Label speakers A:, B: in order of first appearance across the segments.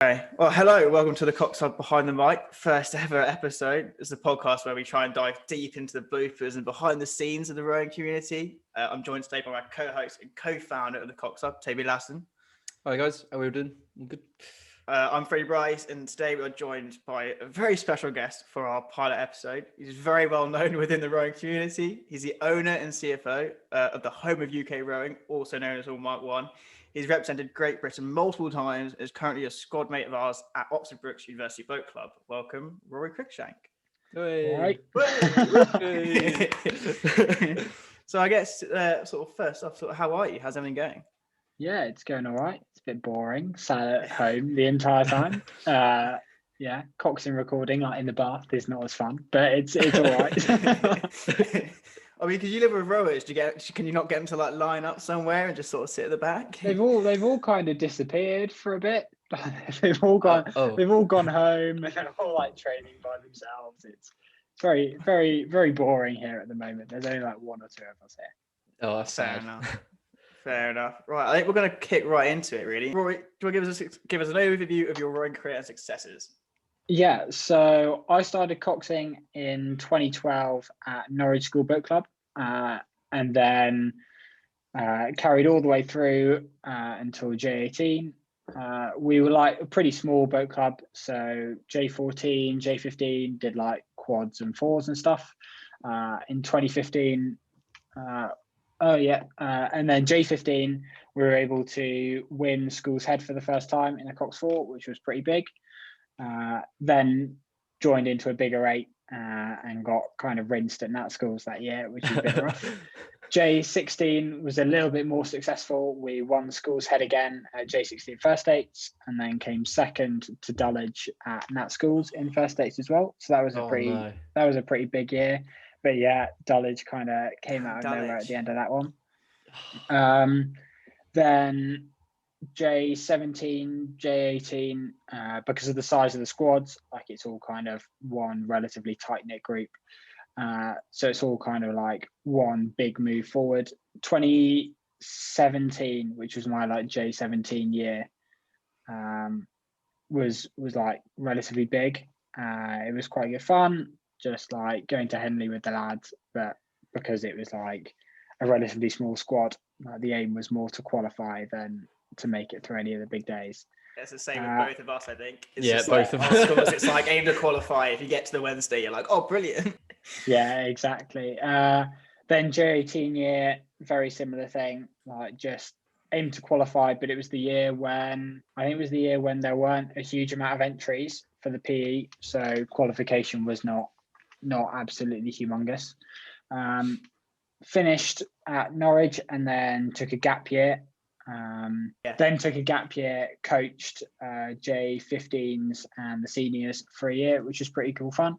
A: Okay. Well, hello. Welcome to the THECOXHUB Behind the Mic, first ever episode. It's a podcast where we try and dive deep into the bloopers and behind the scenes of the rowing community. I'm joined today by my co-host and co-founder of the THECOXHUB, Toby Lassen.
B: Hi guys, how are we doing? I'm good.
A: I'm Freddie Bryce, and today we are joined by a very special guest for our pilot episode. He's very well known within the rowing community. He's the owner and CFO of the home of UK rowing, also known as All Mark One. He's represented Great Britain multiple times and is currently a squad mate of ours at Oxford Brookes University Boat Club. Welcome, Rory Cruickshank.
B: Hey.
A: So I guess sort of first off, how are you? How's everything going?
C: Yeah, it's going all right. It's a bit boring. Sat at home the entire time. Yeah, coxing recording like in the bath is not as fun, but it's all right.
A: I mean, because you live with rowers, can you not get them to like line up somewhere and just sort of sit at the back?
C: They've all kind of disappeared for a bit. They've all gone. They've all gone home and they're all like training by themselves. It's very, very, very boring here at the moment. There's only like one or two of us here.
B: Oh, that's
A: Fair
B: sad.
A: enough. Fair enough. Right, I think we're going to kick right into it. Really, Rory, do you want to give us an overview of your rowing career and successes?
C: Yeah, so I started coxing in 2012 at Norwich School Boat Club, and then carried all the way through until J18. We were like a pretty small boat club, so J14, J15 did like quads and fours and stuff. In 2015, and then J15, we were able to win School's Head for the first time in a Cox 4, which was pretty big. Then joined into a bigger 8 and got kind of rinsed at Nat Schools that year, which was a bit rough. J16 was a little bit more successful. We won School's Head again at J16 first eights, and then came second to Dulwich at Nat Schools in first eights as well. So that was a pretty big year. But yeah, Dulwich kind of came out of nowhere at the end of that one. Then J17, J18, because of the size of the squads, like it's all kind of one relatively tight-knit group. So it's all kind of like one big move forward. 2017, which was my like J17 year, was like relatively big. It was quite good fun, just like going to Henley with the lads, but because it was like a relatively small squad, the aim was more to qualify than to make it through any of the big days.
A: It's the same with both of us, I think. It's
B: yeah, both of us.
A: Schools, it's like aim to qualify. If you get to the Wednesday, you're like, oh, brilliant.
C: Yeah, exactly. Then J18 year, very similar thing, like just aim to qualify, but it was the year when there weren't a huge amount of entries for the PE, so qualification was not absolutely humongous. Finished at Norwich and then took a gap year. Then took a gap year, coached J15s and the seniors for a year, which was pretty cool fun.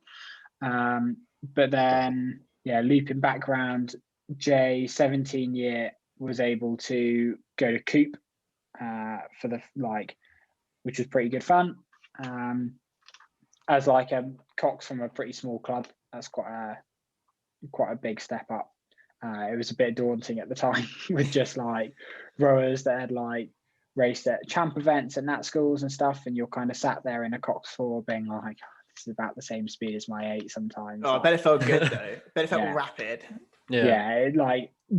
C: But then, looping back around, J17 year was able to go to Coop for the which was pretty good fun. As like a Cox from a pretty small club, that's quite a big step up. It was a bit daunting at the time with just like rowers that had like raced at champ events and Nat Schools and stuff, and you're kind of sat there in a Cox 4 being like, this is about the same speed as my 8 sometimes.
A: Oh, I bet it felt good though. I bet it felt rapid.
C: Yeah,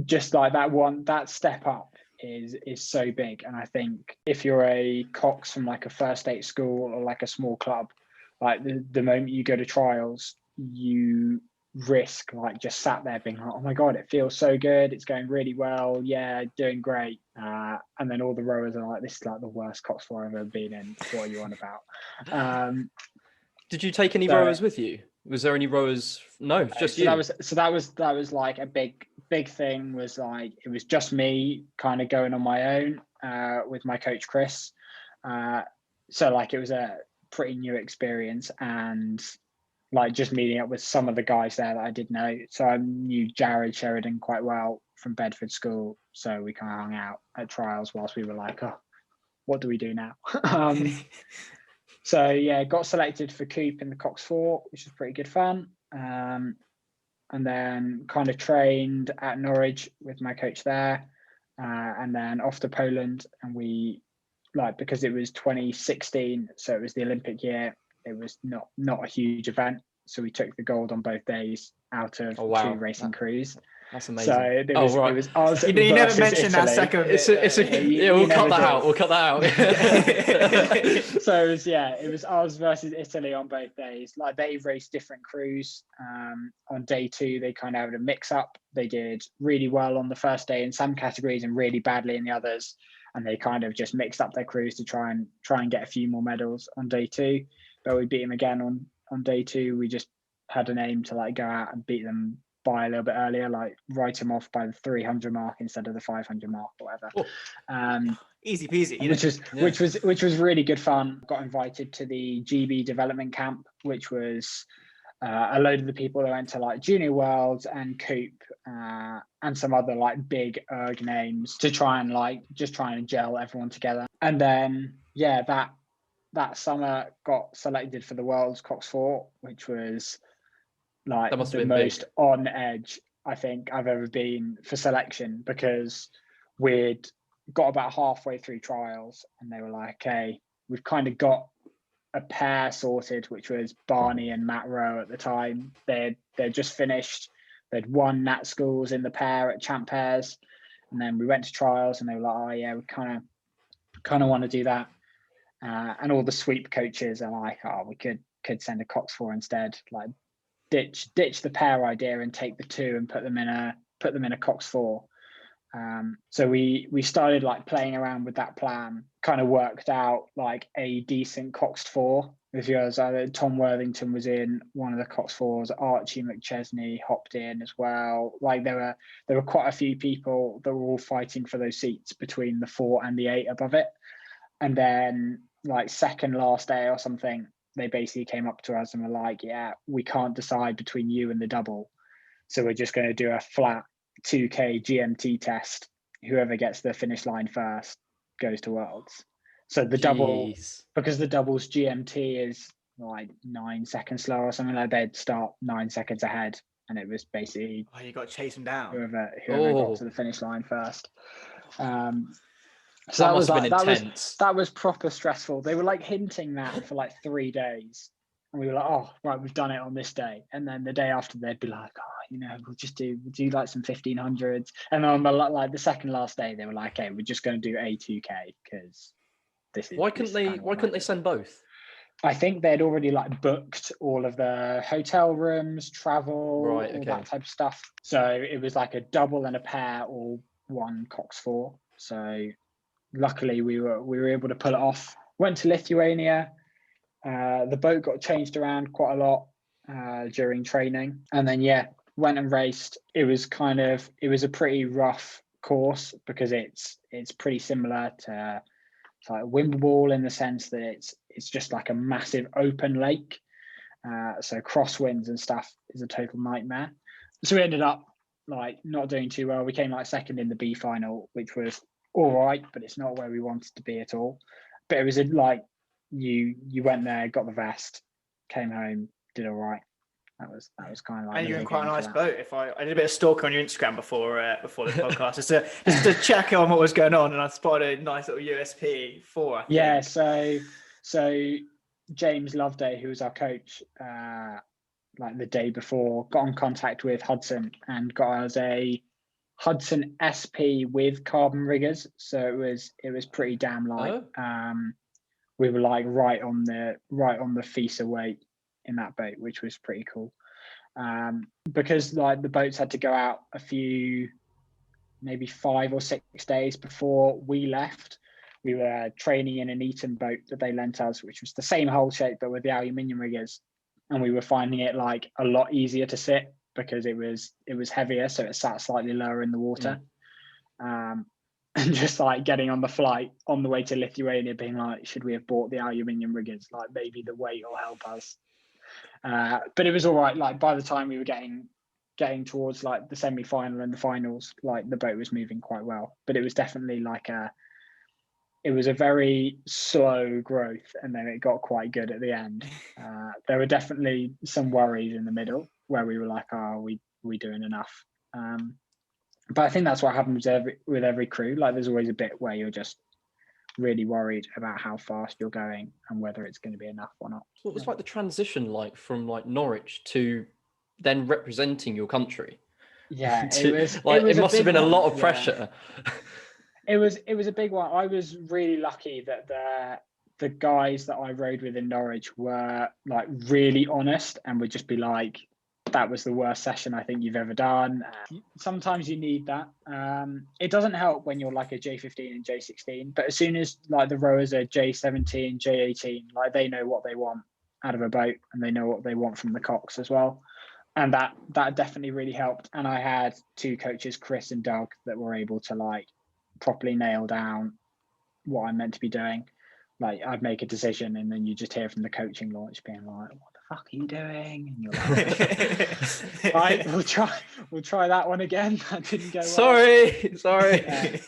C: just like that step up is so big. And I think if you're a Cox from like a first 8 school or like a small club, like the moment you go to trials, you risk like just sat there being like, oh my god, it feels so good, it's going really well, doing great, and then all the rowers are like, this is like the worst Cox 4 I've ever been in, what are you on about?
B: Did you take any rowers with you? Was there any rowers? No, just you.
C: That was like a big thing, was like it was just me kind of going on my own with my coach Chris, so like it was a pretty new experience, and like just meeting up with some of the guys there that I did know. So I knew Jared Sheridan quite well from Bedford School, so we kind of hung out at trials whilst we were like, oh, what do we do now? So yeah, got selected for Coop in the Cox 4, which was pretty good fun. And then kind of trained at Norwich with my coach there, and then off to Poland, and we like, because it was 2016, so it was the Olympic year, it was not a huge event. So we took the gold on both days out of
B: Oh, wow.
C: 2 racing crews.
B: That's amazing.
C: So it was us
A: You never
C: versus
A: mentioned that
C: Italy.
A: second bit.
B: We'll cut that out. We'll cut that out.
C: So it was us versus Italy on both days. Like, they raced different crews. On day 2, they kind of had a mix up. They did really well on the first day in some categories and really badly in the others. And they kind of just mixed up their crews to try and get a few more medals on day 2. But we beat them again on day 2. We just had an aim to like go out and beat them by a little bit earlier, like write them off by the 300 mark instead of the 500 mark or whatever.
A: Easy peasy,
C: which was really good fun. Got invited to the GB development camp, which was a load of the people that went to like Junior Worlds and Coop and some other like big erg names to try and gel everyone together. And then that summer got selected for the World's Cox 4, which was like the most on edge I think I've ever been for selection, because we'd got about halfway through trials and they were like, okay, we've kind of got a pair sorted, which was Barney and Matt Rowe at the time. They'd just finished, they'd won Nat Schools in the pair at Champ Pairs, and then we went to trials and they were like, oh yeah, we kind of want to do that. And all the sweep coaches are like, oh, we could send a Cox 4 instead, like ditch the pair idea and take the 2 and put them in a Cox 4. So we started like playing around with that plan, kind of worked out like a decent Cox 4. If you guys, Tom Worthington was in one of the Cox 4s, Archie McChesney hopped in as well. Like there were quite a few people that were all fighting for those seats between the 4 and the 8 above it. And then like second last day or something, they basically came up to us and were like, yeah, we can't decide between you and the double. So we're just going to do a flat 2K GMT test. Whoever gets the finish line first goes to Worlds. So the double, because the double's GMT is like 9 seconds slower or something, like they'd start 9 seconds ahead. And it was basically,
A: you got to chase them down.
C: Whoever got to the finish line first.
B: So that must have been intense.
C: That was proper stressful. They were like hinting that for like 3 days. And we were like, oh, right, we've done it on this day. And then the day after, they'd be like, oh, we'll do like some 1500s. And on the second last day, they were like, okay, we're just going to do a 2K because this is.
B: Why couldn't they send both?
C: I think they'd already like booked all of the hotel rooms, travel, all that type of stuff. So it was like a double and a pair, all one Cox 4. So luckily we were able to pull it off. Went to Lithuania. The boat got changed around quite a lot during training, and then went and raced. It was a pretty rough course because it's pretty similar to like Wimblewall in the sense that it's just like a massive open lake. So crosswinds and stuff is a total nightmare. So we ended up like not doing too well. We came like second in the B final, which was all right, but it's not where we wanted to be at all. But it was like you went there, got the vest, came home, did all right. That was kind of like.
A: And you're in quite a nice boat. I did a bit of stalking on your Instagram before the podcast, just to check on what was going on, and I spotted a nice little USP 4.
C: Yeah, so James Loveday, who was our coach, like the day before, got in contact with Hudson and got us a Hudson SP with carbon riggers. So it was pretty damn light. We were like right on the FISA weight in that boat, which was pretty cool. Because like the boats had to go out a few, maybe 5 or 6 days before we left. We were training in an Eaton boat that they lent us, which was the same hull shape but with the aluminium riggers, and we were finding it like a lot easier to sit because it was heavier, so it sat slightly lower in the water. And just like getting on the flight on the way to Lithuania being like, should we have bought the aluminium riggers? Like maybe the weight will help us. But it was all right. Like by the time we were getting towards like the semi-final and the finals, like the boat was moving quite well. But it was definitely like it was a very slow growth, and then it got quite good at the end. There were definitely some worries in the middle where we were like, oh, are we doing enough? But I think that's what happens with every crew. Like there's always a bit where you're just really worried about how fast you're going and whether it's going to be enough or not.
B: What was like the transition like from like Norwich to then representing your country?
C: Yeah,
B: To,
C: it was.
B: like
C: It was
B: it
C: a
B: must have
C: big
B: been a
C: one.
B: lot of
C: Yeah.
B: pressure.
C: It was a big one. I was really lucky that the guys that I rode with in Norwich were like really honest and would just be like, that was the worst session I think you've ever done. Sometimes you need that. It doesn't help when you're like a J15 and J16, but as soon as like the rowers are J17, J18, like they know what they want out of a boat and they know what they want from the cox as well. And that definitely really helped. And I had two coaches, Chris and Doug, that were able to like properly nail down what I'm meant to be doing. Like I'd make a decision and then you just hear from the coaching launch being like, what the fuck are you doing? And you're like, right, we'll try that one again. That didn't go well.
B: Sorry.
A: Like,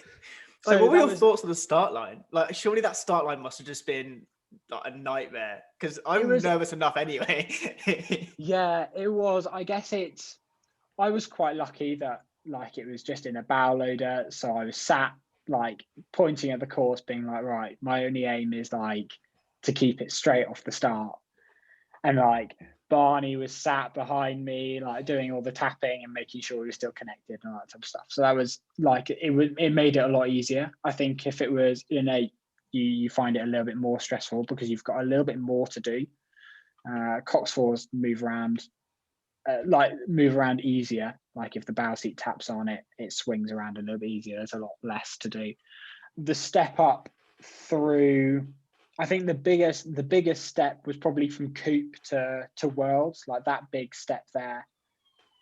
C: So
A: what were
C: that
A: your thoughts on the start line? Like, surely that start line must have just been like a nightmare because I'm nervous enough anyway.
C: Yeah, it was. I guess I was quite lucky that like it was just in a bow loader. So I was sat like pointing at the course being like, right, my only aim is like to keep it straight off the start. And like Barney was sat behind me, like doing all the tapping and making sure we were still connected and all that type of stuff. So that was like, it made it a lot easier. I think if it was innate, you find it a little bit more stressful because you've got a little bit more to do. Cox fours move around easier. Like if the bow seat taps on it, it swings around a little bit easier. There's a lot less to do. The step up through, I think the biggest step was probably from Coop to Worlds, like that big step there.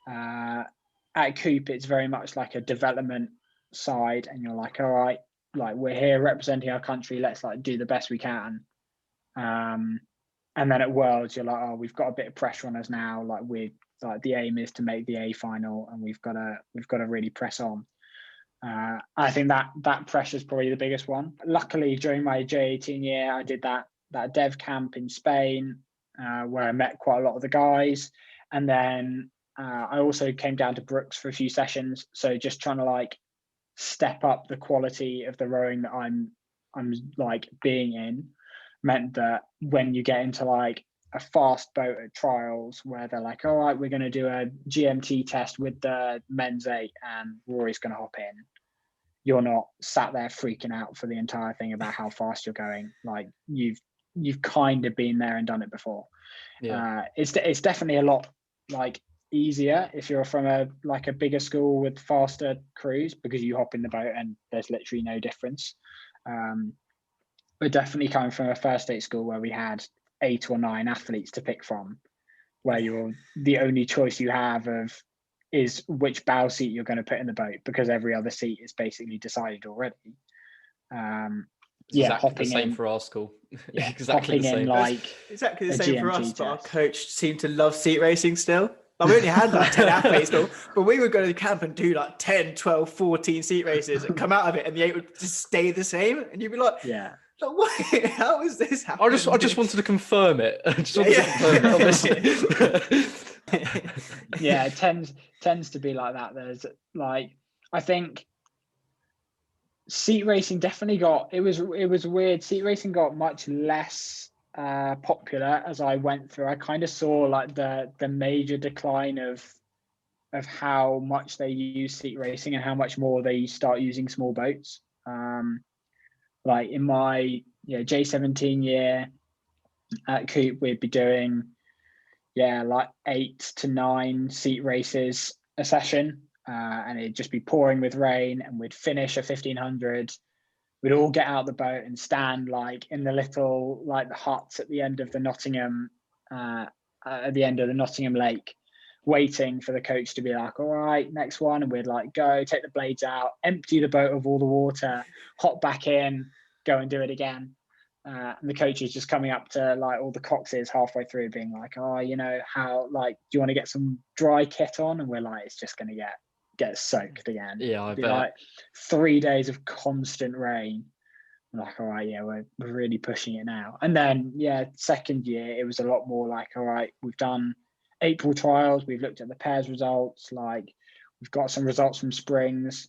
C: At Coop, it's very much like a development side, and you're like, all right, like we're here representing our country. Let's like do the best we can. And then at Worlds, you're like, oh, we've got a bit of pressure on us now. Like the aim is to make the A final, and we've got to really press on. I think that pressure is probably the biggest one. Luckily, during my J18 year, I did that dev camp in Spain, where I met quite a lot of the guys, and then I also came down to Brooks for a few sessions. So just trying to like step up the quality of the rowing that I'm like being in meant that when you get into like a fast boat at trials where they're like, all right, we're going to do a GMT test with the men's 8 and Rory's going to hop in, you're not sat there freaking out for the entire thing about how fast you're going. Like you've kind of been there and done it before.
B: Yeah.
C: It's definitely a lot like easier if you're from a bigger school with faster crews, because you hop in the boat and there's literally no difference. But definitely coming from a first 8 school where we had 8 or 9 athletes to pick from, where you're the only choice you have is which bow seat you're going to put in the boat, because every other seat is basically decided already.
B: Exactly the same for our school.
C: Yeah,
B: exactly the same.
A: Exactly the same for us,
C: GMT
A: but our
C: test.
A: coach seemed to love seat racing still. Like, we only had like 10 athletes, but we would go to the camp and do like 10, 12, 14 seat races and come out of it, and the 8 would just stay the same. And you'd be like,
C: yeah.
A: Like, what? How is this happening?
B: I just wanted to confirm it. I just wanted to confirm it, obviously.
C: Yeah, it tends to be like that. There's like, I think seat racing definitely it was weird. Seat racing got much less popular as I went through. I kind of saw like the major decline of how much they use seat racing and how much more they start using small boats. Like in my J17 year at Coop, we'd be doing like 8 to 9 seat races a session, and it'd just be pouring with rain, and we'd finish a 1500. We'd all get out the boat and stand like in the little like the huts at the end of the Nottingham Lake, waiting for the coach to be like, all right, next one. And we'd like go take the blades out, empty the boat of all the water, hop back in, go and do it again. And the coach is just coming up to like all the coxes halfway through being like, oh, how, like, do you want to get some dry kit on? And we're like, it's just going to get soaked again.
B: Yeah, I bet.
C: Like 3 days of constant rain. I'm like, all right, yeah, we're really pushing it now. And then second year it was a lot more like, all right, we've done April trials, we've looked at the pairs results, like we've got some results from springs.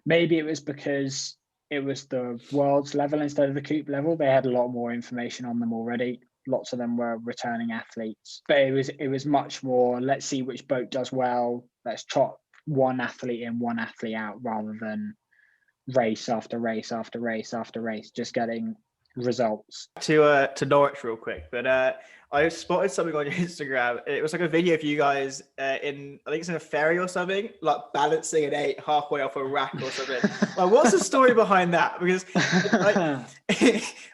C: Maybe it was because it was the world's level instead of the Coop level. They had a lot more information on them already. Lots of them were returning athletes, but it was much more, let's see which boat does well. Let's chop one athlete in, one athlete out, rather than race after race after race after race, just getting results.
A: To Norwich real quick, but I spotted something on your Instagram. It was like a video of you guys in, I think it's in a ferry or something, like balancing an 8 halfway off a rack or something. Like, what's the story behind that? Because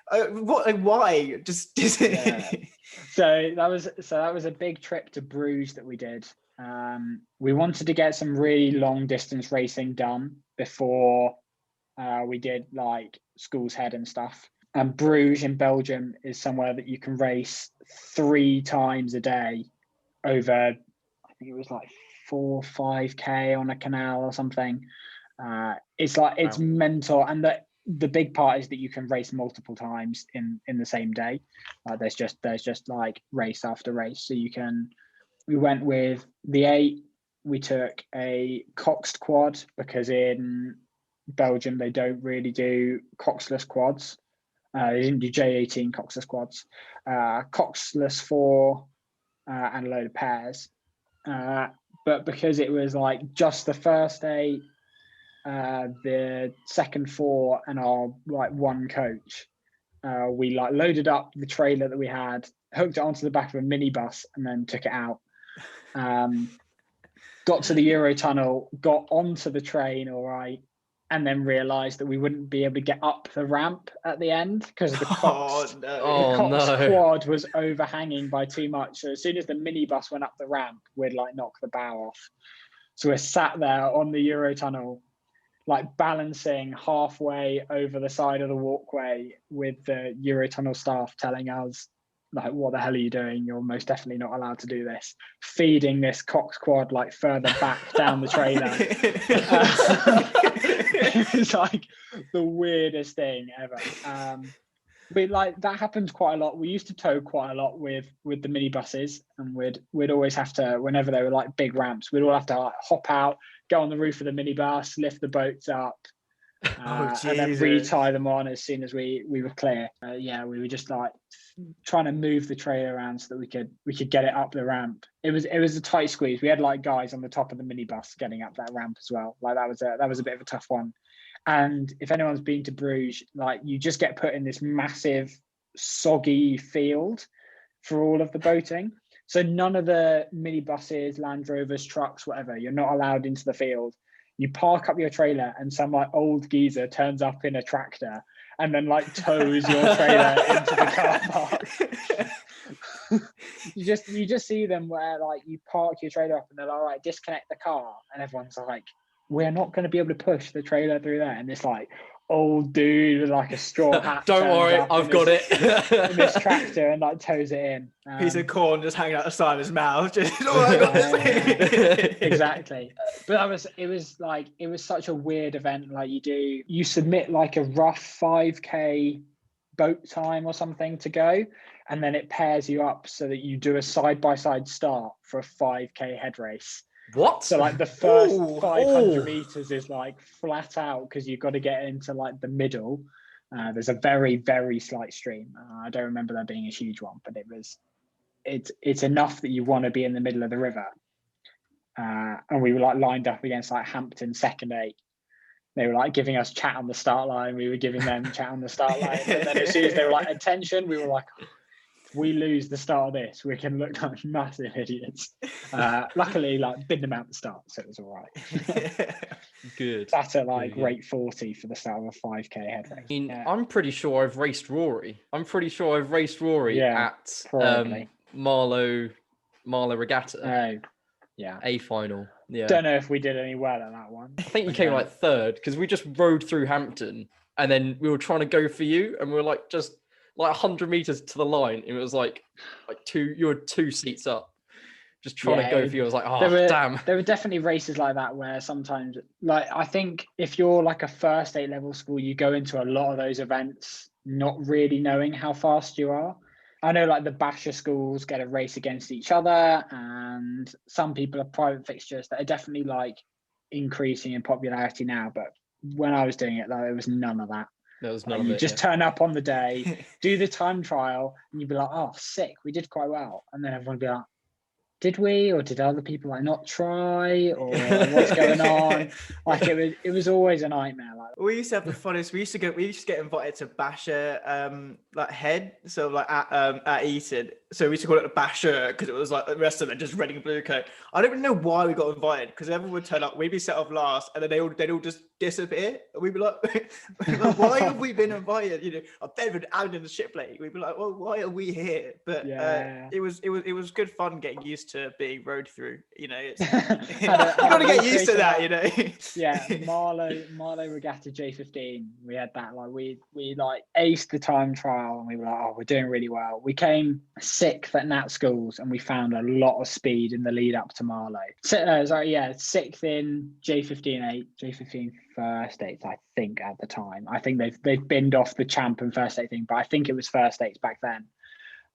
A: why? Just
C: Yeah. So that was a big trip to Bruges that we did. We wanted to get some really long distance racing done before we did like School's Head and stuff. And Bruges in Belgium is somewhere that you can race 3 times a day over, I think it was like 4 or 5K on a canal or something. It's like, it's mental. And the big part is that you can race multiple times in the same day. There's just like race after race. So we went with the 8. We took a coxed quad, because in Belgium they don't really do coxless quads. They didn't do J18 coxless quads. Coxless 4 and a load of pairs. But because it was like just the first 8, the second 4, and our like 1 coach, we like loaded up the trailer that we had, hooked it onto the back of a minibus, and then took it out. Got to the Eurotunnel, got onto the train all right, and then realised that we wouldn't be able to get up the ramp at the end because the Cox quad was overhanging by too much. So as soon as the minibus went up the ramp, we'd like knock the bow off. So we're sat there on the Eurotunnel, like balancing halfway over the side of the walkway, with the Eurotunnel staff telling us, like, what the hell are you doing? You're most definitely not allowed to do this. Feeding this Cox quad like further back down the trailer. It's like the weirdest thing ever. But like that happens quite a lot. We used to tow quite a lot with the minibuses, and we'd always have to, whenever they were like big ramps, we'd all have to like hop out, go on the roof of the minibus, lift the boats up, and then retie them on as soon as we were clear. We were just like trying to move the trailer around so that we could get it up the ramp. It was a tight squeeze. We had like guys on the top of the minibus getting up that ramp as well. Like that was a bit of a tough one. And if anyone's been to Bruges, like you just get put in this massive soggy field for all of the boating. So none of the minibuses, Land Rovers, trucks, whatever, you're not allowed into the field. You park up your trailer and some like old geezer turns up in a tractor and then like tows your trailer into the car park. you just see them where like you park your trailer up and they're like, all right, disconnect the car. And everyone's like, we're not going to be able to push the trailer through there. And this like old dude with like a straw hat.
B: Don't worry, I've got it.
C: In this tractor, and like tows it in.
A: Piece of corn just hanging out the side of his mouth. Just
C: exactly. But it was such a weird event. Like you submit like a rough 5K boat time or something to go, and then it pairs you up so that you do a side-by-side start for a 5K head race.
B: What?
C: So like the first 500 meters is like flat out because you've got to get into like the middle. There's a very, very slight stream. I don't remember there being a huge one, but it's enough that you want to be in the middle of the river. And we were like lined up against like Hampton second 8. They were like giving us chat on the start line. We were giving them chat on the start line. And then as soon as they were like, attention, we were like, if we lose the start of this, we can look like massive idiots. Luckily, like bid them out the start, so it was all right.
B: Good.
C: That's at like rate 40 for the start of a 5K head race.
B: I mean, I'm pretty sure I've raced Rory. At Marlow Regatta.
C: Oh, yeah.
B: A final. Yeah.
C: Don't know if we did any well at that one.
B: I think you came like 3rd because we just rode through Hampton and then we were trying to go for you and we were like just like 100 meters to the line. It was like you were 2 seats up, just trying to go for you. I was like, damn.
C: There were definitely races like that where sometimes, like, I think if you're like a first 8 level school, you go into a lot of those events not really knowing how fast you are. I know like the basher schools get a race against each other, and some people are private fixtures that are definitely like increasing in popularity now, but when I was doing it, though, it was none of that.
B: There was
C: Like,
B: none of
C: you
B: it.
C: just turn up on the day, do the time trial, and you'd be like, "Oh, sick, we did quite well," and then everyone would be like, "Did we, or did other people like not try, or what's going on?" Like it was always a nightmare. Like
A: We used to have the funnest. We used to get invited to Basher, like head, so like at Eton. So we used to call it the Basher because it was like the rest of them just red and blue coat. I don't even know why we got invited, because everyone would turn up, we'd be set off last, and then they'd all just disappear. And we'd be like, "Why have we been invited?" You know, a Bedford and in the ship plate. We'd be like, "Well, why are we here?" But it was good fun getting used to being rode through. You know, it's, you got to get used to that. You know.
C: Yeah, Marlow Regatta J15. We had that, like we like aced the time trial, and we were like, "Oh, we're doing really well." We came sixth at Nat Schools, and we found a lot of speed in the lead up to Marlow. Sixth in J15 J15 first eights, I think at the time. I think they've binned off the champ and first eight thing, but I think it was first eights back then.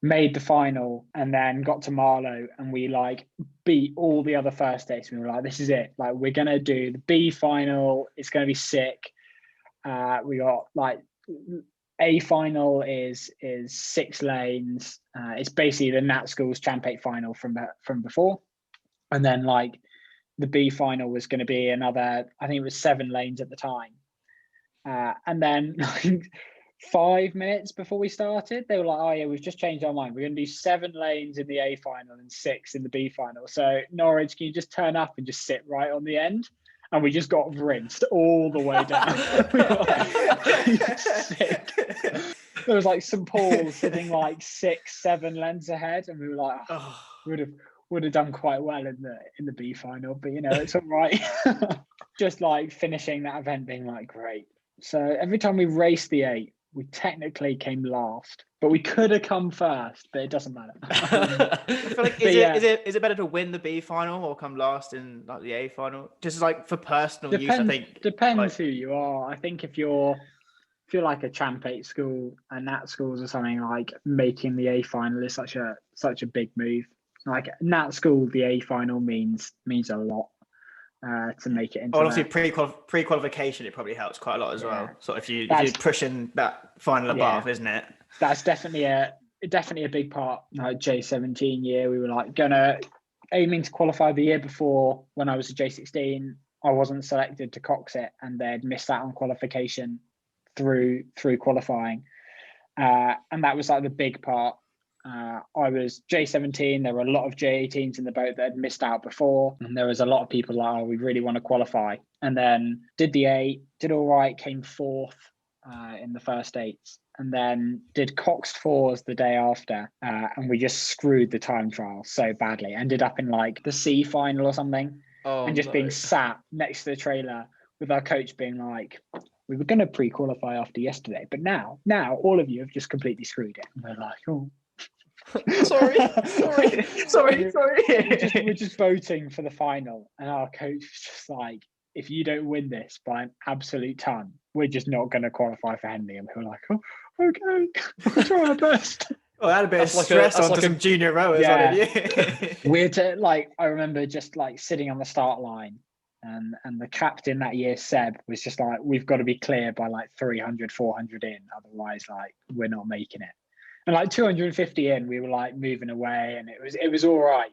C: Made the final, and then got to Marlow, and we like beat all the other first eights. We were like, "This is it. Like, we're gonna do the B final. It's gonna be sick." We got like A final is 6 lanes. It's basically the Nat Schools Champ 8 final from before, and then like the B final was going to be another. I think it was 7 lanes at the time, and then like 5 minutes before we started, they were like, "Oh yeah, we've just changed our mind. We're going to do 7 lanes in the A final and 6 in the B final. So Norwich, can you just turn up and just sit right on the end?" And we just got rinsed all the way down. Sick. There was like St Paul's sitting like 6-7 lengths ahead, and we were like, "Oh, would have done quite well in the B final, but you know, it's all right." Just like finishing that event being like, great. So every time we raced the 8, we technically came last, but we could have come first, but it doesn't matter.
A: I feel like is it better to win the B final or come last in like the A final? Just like for personal use, I think.
C: Depends
A: like,
C: who you are. I think if you're like a Champ 8 school and Nat Schools or something, like making the A final is such a big move. Like Nat School, the A final means a lot. To make it into
A: obviously pre-qualification, it probably helps quite a lot as well. So if you're pushing that final above, isn't it?
C: That's definitely a big part. Like J17 year, we were like aiming to qualify the year before. When I was a J16, I wasn't selected to Cox it, and they'd missed out on qualification through qualifying, and that was like the big part. I was J17. There were a lot of J18s in the boat that had missed out before, and there was a lot of people like, "Oh, we really want to qualify." And then did the 8, did all right, came 4th in the first 8s, and then did Coxed 4s the day after, and we just screwed the time trial so badly. Ended up in like the C final or something, and just being sat next to the trailer with our coach being like, "We were going to pre-qualify after yesterday, but now all of you have just completely screwed it." And we're like, "Oh."
B: sorry.
C: We're just voting for the final, and our coach was just like, "If you don't win this by an absolute ton, we're just not going to qualify for Henley." And we were like, "Oh, okay, we'll try our best."
A: Well, I had a bit of stress on some junior rowers.
C: Weird to like. I remember just like sitting on the start line, and the captain that year, Seb, was just like, "We've got to be clear by like 300, 400 in, otherwise like we're not making it." And like 250 in, we were like moving away, and it was all right.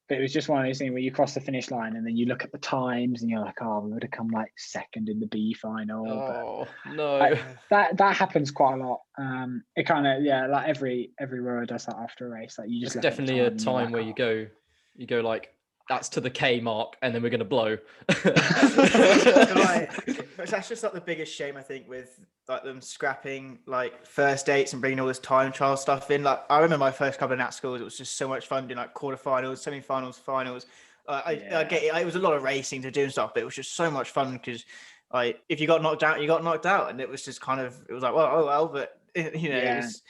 C: But it was just one of those things where you cross the finish line and then you look at the times and you're like, "Oh, we would have come like 2nd in the B final."
B: Oh,
C: but
B: no.
C: That happens quite a lot. It kind of, like every rower does that after a race. Like you just
B: It's definitely a time where you go like, "That's to the K mark, and then we're going to blow."
A: That's just like the biggest shame, I think, with like them scrapping like first dates and bringing all this time trial stuff in. Like I remember my first couple of Nat schools, it was just so much fun doing like quarterfinals, semi-finals, finals. I get it. It was a lot of racing to do and stuff, but it was just so much fun because like if you got knocked out, you got knocked out, and it was just kind of, it was like, well, but you know, it was,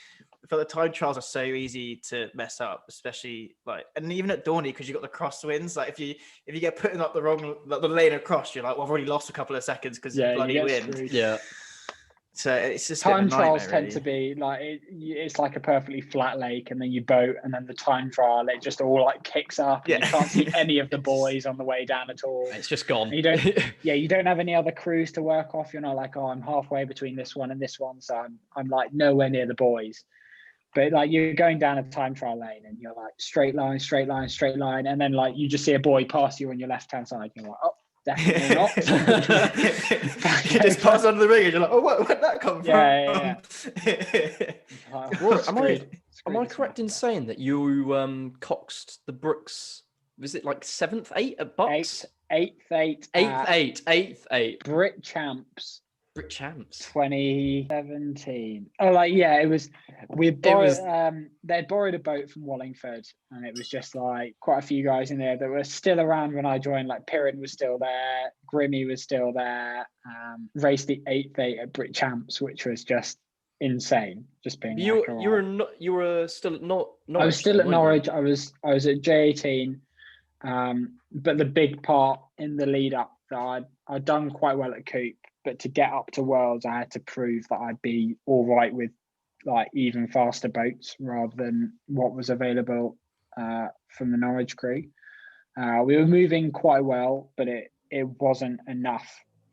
A: I feel the time trials are so easy to mess up, especially like, and even at Dorney, because you got the crosswinds. Like if you get put in like the wrong, like the lane across, you're like, well, I've already lost a couple of seconds because you bloody win.
B: Yeah.
A: So it's just a bit of a
C: Time trials
A: nightmare,
C: tend to
A: really.
C: be like it's like a perfectly flat lake, and then you boat, and then the time trial it just all like kicks up, and
A: Yeah.
C: you can't see any of the boys on the way down at all.
B: It's just gone.
C: And you don't, yeah, you don't have any other crews to work off. You're not like, oh, I'm halfway between this one and this one, so I'm like nowhere near the boys. But like you're going down a time trial lane, and you're like straight line, straight line, straight line, and then like you just see a boy pass you on your left hand side. You're like, oh, definitely not.
A: You just pass under the ring, and you're like, oh, where'd that come from?
C: Yeah.
B: Am
C: Screwed
B: I
C: this
B: correct in
C: one up.
B: saying that you coxed the Brooks? Was it like 7th, 8 at Bucks?
C: Eighth,
B: 8th.
C: Brit Champs
B: Brit champs.
C: 2017. Oh, like yeah, it was. They'd borrowed a boat from Wallingford, and it was just like quite a few guys in there that were still around when I joined. Like Piran was still there, Grimmy was still there. Raced the 8th at Brit Champs, which was just insane. Just being
B: You
C: like,
B: you were still at Norwich.
C: I was still
B: then,
C: at
B: weren't
C: Norwich. I was at J18. But the big part in the lead up that I'd done quite well at Coop, but to get up to Worlds, I had to prove that I'd be all right with like even faster boats rather than what was available from the Norwich crew. We were moving quite well, but it wasn't enough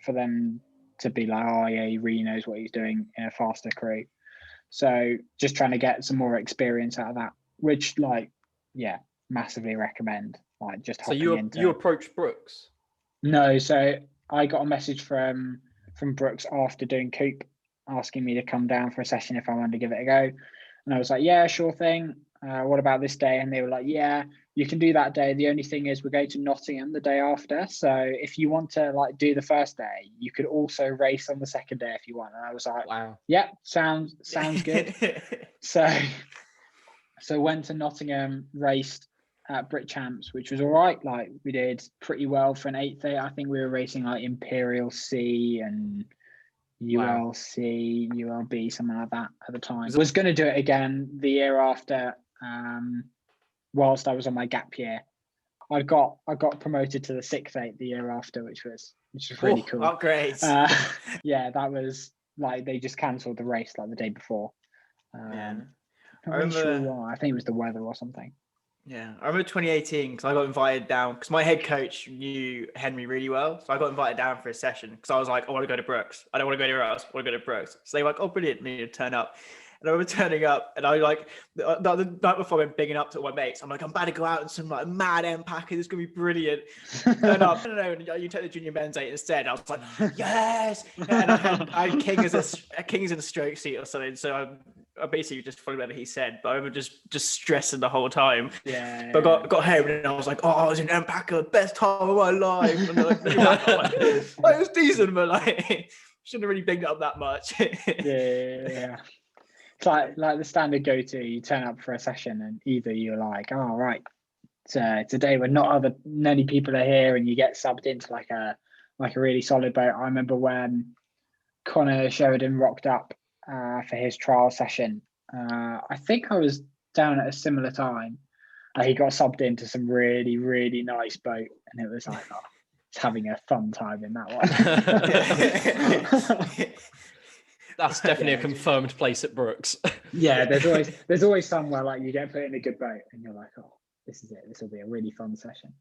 C: for them to be like, oh yeah, he really knows what he's doing in a faster crew. So just trying to get some more experience out of that, which like, yeah, massively recommend. Like just
B: So
C: hopping
B: you approached Brooks.
C: No, so I got a message from Brooks after doing Coop asking me to come down for a session if I wanted to give it a go. And I was like, yeah, sure thing. What about this day? And they were like, yeah, you can do that day. The only thing is we're going to Nottingham the day after. So if you want to like do the first day, you could also race on the second day if you want. And I was like,
B: Wow.
C: yeah, sounds good. So went to Nottingham, raced at Brit Champs, which was all right. Like we did pretty well for an 8th day. I think we were racing like Imperial C and ULC, ULB, something like that at the time. I was going to do it again the year after, whilst I was on my gap year. I got promoted to the 6th 8 the year after, which was really cool.
A: Oh, great.
C: Yeah, that was like they just cancelled the race like the day before.
A: Yeah.
C: I'm not really sure why. I think it was the weather or something.
A: Yeah, I remember 2018 because I got invited down because my head coach knew Henry really well. So I got invited down for a session because I was like, I want to go to Brooks. I don't want to go anywhere else. I want to go to Brooks. So they were like, oh, brilliant. You need to turn up. And I remember turning up and I like the night before I went bigging up to all my mates. I'm like, I'm about to go out in some like mad M packer. This is going to be brilliant. Turn up. No, you take the junior men's 8 instead. I was like, yes. And I had King as in a stroke seat or something. So I basically just followed whatever he said, but I remember just stressing the whole time.
C: Yeah.
A: But got home and I was like, oh, I was in Empacker, best time of my life. And like, it was decent, but like shouldn't have really bigged it up that much.
C: Yeah. It's like the standard go-to. You turn up for a session and either you're like, oh right, today when not many people are here, and you get subbed into like a really solid boat. I remember when Connor Sheridan rocked up for his trial session. I think I was down at a similar time. He got subbed into some really, really nice boat, and it was like, oh, it's having a fun time in that one.
B: That's definitely a confirmed place at Brooks.
C: Yeah, there's always somewhere like you get put in a good boat, and you're like, oh, this is it. This will be a really fun session.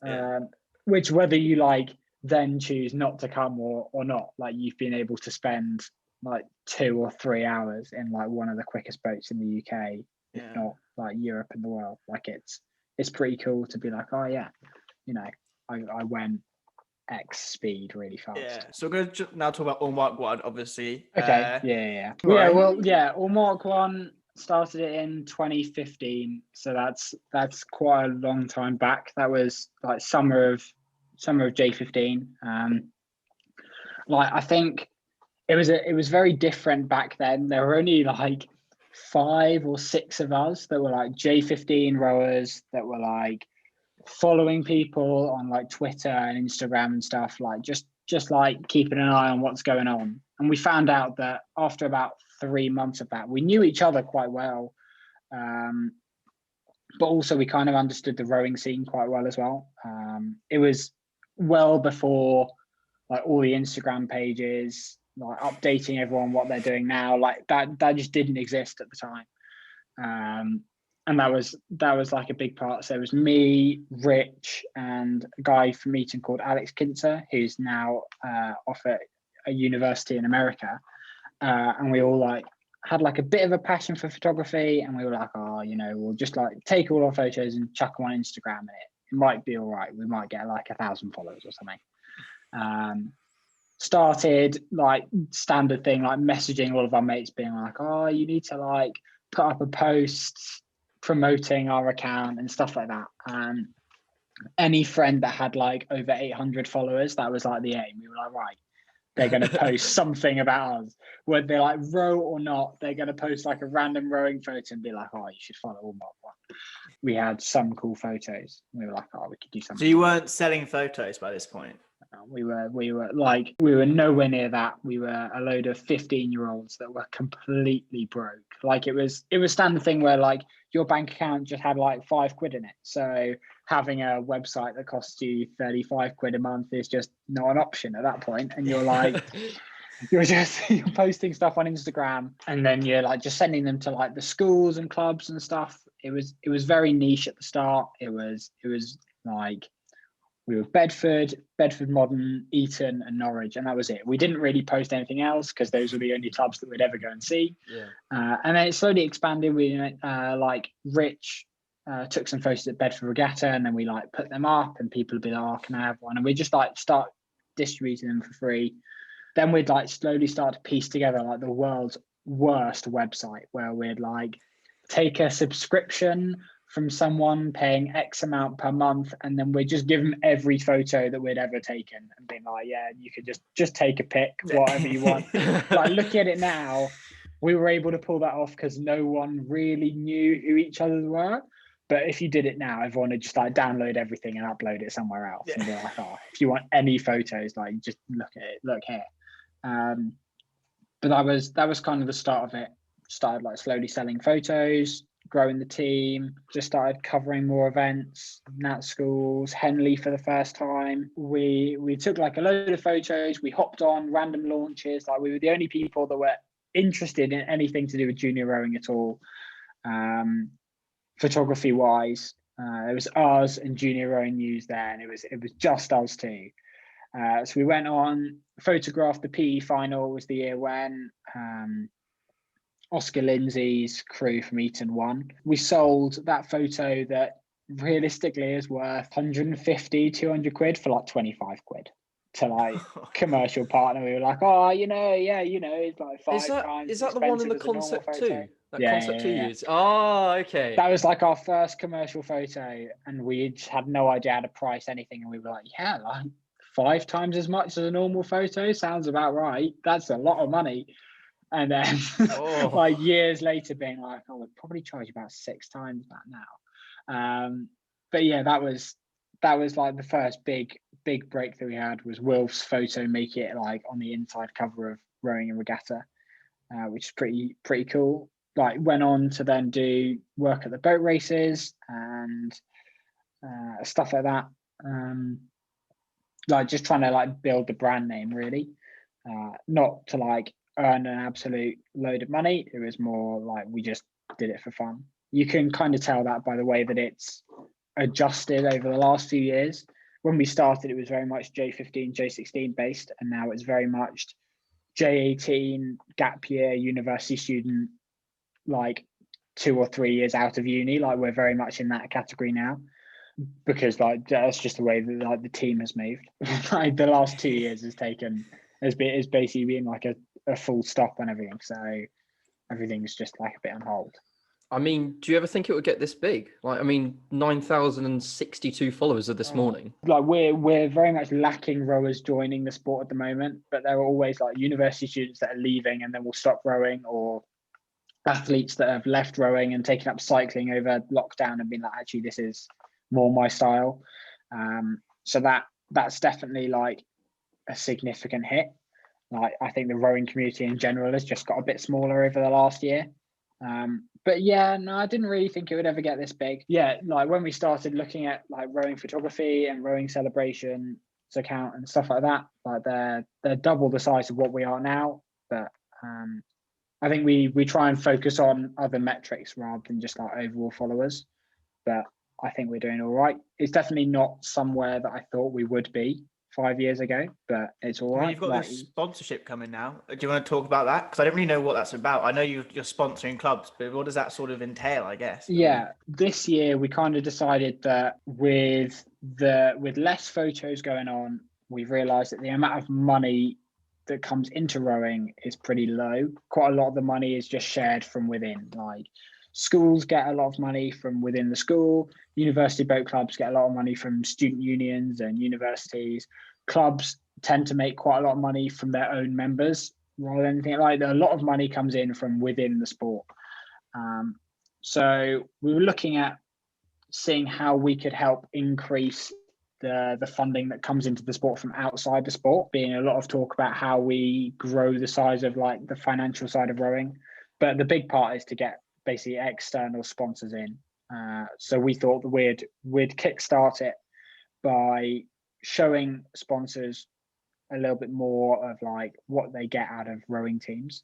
A: Yeah.
C: Which whether you like then choose not to come or not, like you've been able to spend like 2 or 3 hours in like one of the quickest boats in the UK, if not like Europe and the world. Like it's pretty cool to be like, oh yeah, you know, I went X speed really fast.
A: Yeah. So we're going to now talk about All Mark 1, obviously.
C: Okay. Yeah.
A: Right.
C: All Mark 1 started it in 2015, so that's quite a long time back. That was like summer of J15. Like I think it was very different back then. There were only like 5 or 6 of us that were like J15 rowers that were like following people on like Twitter and Instagram and stuff, like just like keeping an eye on what's going on. And we found out that after about 3 months of that, we knew each other quite well, but also we kind of understood the rowing scene quite well as well. It was well before like all the Instagram pages like updating everyone what they're doing now. Like that just didn't exist at the time. And that was like a big part. So it was me, Rich, and a guy from Eton called Alex Kinzer, who's now off at a university in America. And we all like had like a bit of a passion for photography, and we were like, oh, you know, we'll just like take all our photos and chuck them on Instagram, and it might be all right. We might get like 1,000 followers or something. Started like standard thing, like messaging all of our mates, being like, oh, you need to like put up a post promoting our account and stuff like that. And any friend that had like over 800 followers, that was like the aim. We were like, right, they're going to post something about us, whether they like row or not. They're going to post like a random rowing photo and be like, oh, you should follow all my one. We had some cool photos. We were like, oh, we could do something.
A: So you weren't selling photos by this point?
C: We were nowhere near that. We were a load of 15-year-olds that were completely broke. Like it was standard thing where like your bank account just had like £5 in it. So having a website that costs you 35 quid a month is just not an option at that point. And you're like, you're posting stuff on Instagram, and then you're like just sending them to like the schools and clubs and stuff. It was very niche at the start. It was like, we were Bedford Modern, Eton, and Norwich, and that was it. We didn't really post anything else because those were the only clubs that we'd ever go and see.
B: Yeah.
C: And then it slowly expanded. We like Rich took some photos at Bedford Regatta, and then we like put them up, and people would be like, "Oh, can I have one?" And we just like start distributing them for free. Then we'd like slowly start to piece together like the world's worst website, where we'd like take a subscription from someone paying X amount per month, and then we'd just give them every photo that we'd ever taken and being like, yeah, you could just take a pic, whatever you want. Like looking at it now, we were able to pull that off because no one really knew who each other were. But if you did it now, everyone would just like download everything and upload it somewhere else. And be like, oh, if you want any photos, like just look at it, look here. But that was kind of the start of it. Started like slowly selling photos, growing the team, just started covering more events, Nat schools, Henley for the first time. We took like a load of photos, we hopped on random launches, like we were the only people that were interested in anything to do with junior rowing at all, photography wise. It was us and Junior Rowing News there, and it was just us two. So we went on, photographed the PE final, was the year when Oscar Lindsay's crew from Eton won. We sold that photo that realistically is worth 150, 200 quid for like 25 quid to like commercial partner. We were like, oh, it's like 5 times.
B: Is that the one in the concept too? Concept 2 years. Oh, okay.
C: That was like our first commercial photo, and we just had no idea how to price anything. And we were like, yeah, like 5 times as much as a normal photo sounds about right. That's a lot of money. And then like years later being like, oh, we'll probably charge about 6 times that now. But yeah, that was like the first big break that we had was Wilf's photo make it like on the inside cover of Rowing and Regatta, which is pretty cool. Like went on to then do work at the boat races and stuff like that. Like just trying to like build the brand name really, not to like earn an absolute load of money. It was more like we just did it for fun. You can kind of tell that by the way that it's adjusted over the last few years. When we started, it was very much J15, J16 based, and now it's very much J18, gap year, university student, like 2 or 3 years out of uni. Like we're very much in that category now, because like that's just the way that like the team has moved. Like the last 2 years has basically been like a full stop on everything. So everything's just like a bit on hold.
B: I mean, do you ever think it would get this big? Like, I mean, 9,062 followers of this morning.
C: Like we're very much lacking rowers joining the sport at the moment, but there are always like university students that are leaving and then will stop rowing, or athletes that have left rowing and taken up cycling over lockdown and been like, actually, this is more my style. So that's definitely like a significant hit. Like I think the rowing community in general has just got a bit smaller over the last year. But yeah, no, I didn't really think it would ever get this big. Yeah, like when we started looking at like rowing photography and rowing celebration, account and stuff like that. Like they're double the size of what we are now, but I think we try and focus on other metrics rather than just like overall followers. But I think we're doing all right. It's definitely not somewhere that I thought we would be 5 years ago, but it's all right.
A: You've got
C: like,
A: this sponsorship coming now. Do you want to talk about that? Because I don't really know what that's about. I know you're sponsoring clubs, but what does that sort of entail, I guess?
C: Yeah, this year we kind of decided that with less photos going on, we've realised that the amount of money that comes into rowing is pretty low. Quite a lot of the money is just shared from within. Like schools get a lot of money from within the school. University boat clubs get a lot of money from student unions and universities. Clubs tend to make quite a lot of money from their own members rather than anything like that. A lot of money comes in from within the sport. So we were looking at seeing how we could help increase the funding that comes into the sport from outside the sport, being a lot of talk about how we grow the size of like the financial side of rowing. But the big part is to get basically external sponsors in. So we thought that we'd kickstart it by showing sponsors a little bit more of like what they get out of rowing teams.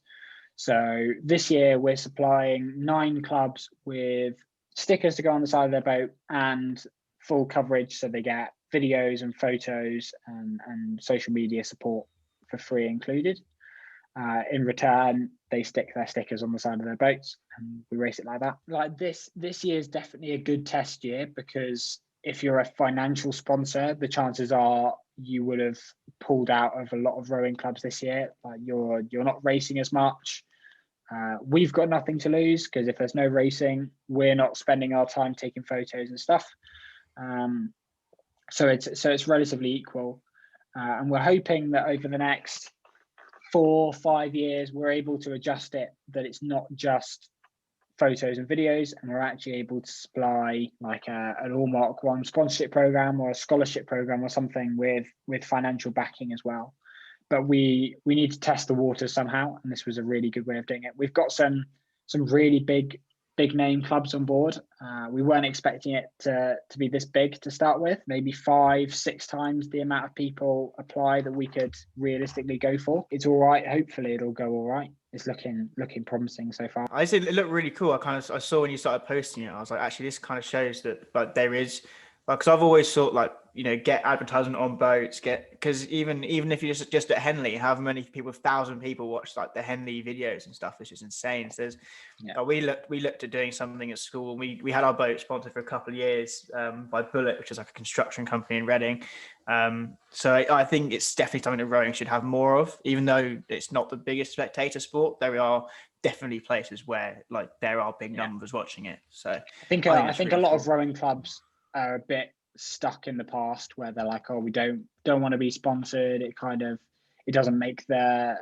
C: So this year we're supplying 9 clubs with stickers to go on the side of their boat and full coverage. So they get videos and photos and social media support for free included. In return, they stick their stickers on the side of their boats and we race it like that. Like this year is definitely a good test year because if you're a financial sponsor, the chances are you would have pulled out of a lot of rowing clubs this year. Like you're not racing as much. We've got nothing to lose because if there's no racing, we're not spending our time taking photos and stuff. So it's relatively equal, and we're hoping that over the next 4 or 5 years, we're able to adjust it that it's not just photos and videos, and we're actually able to supply like an All Mark One sponsorship program or a scholarship program or something with financial backing as well. But we need to test the waters somehow, and this was a really good way of doing it. We've got some really big name clubs on board. We weren't expecting it to be this big to start with. Maybe 5-6 times the amount of people apply that we could realistically go for. It's all right. Hopefully it'll go all right. It's looking promising so far.
A: I said it looked really cool. I saw when you started posting it, I was like, actually, this kind of shows that like there is, because I've always thought like, you know, get advertisement on boats, because even if you just at Henley, however many people, 1,000 people watch like the Henley videos and stuff, which is insane. So there's, we looked at doing something at school. We had our boat sponsored for a couple of years by Bullet, which is like a construction company in Reading. So I think it's definitely something that rowing should have more of, even though it's not the biggest spectator sport. There are definitely places where like there are big numbers watching it. So
C: I think a lot of rowing clubs are a bit stuck in the past where they're like, oh, we don't want to be sponsored. It doesn't make the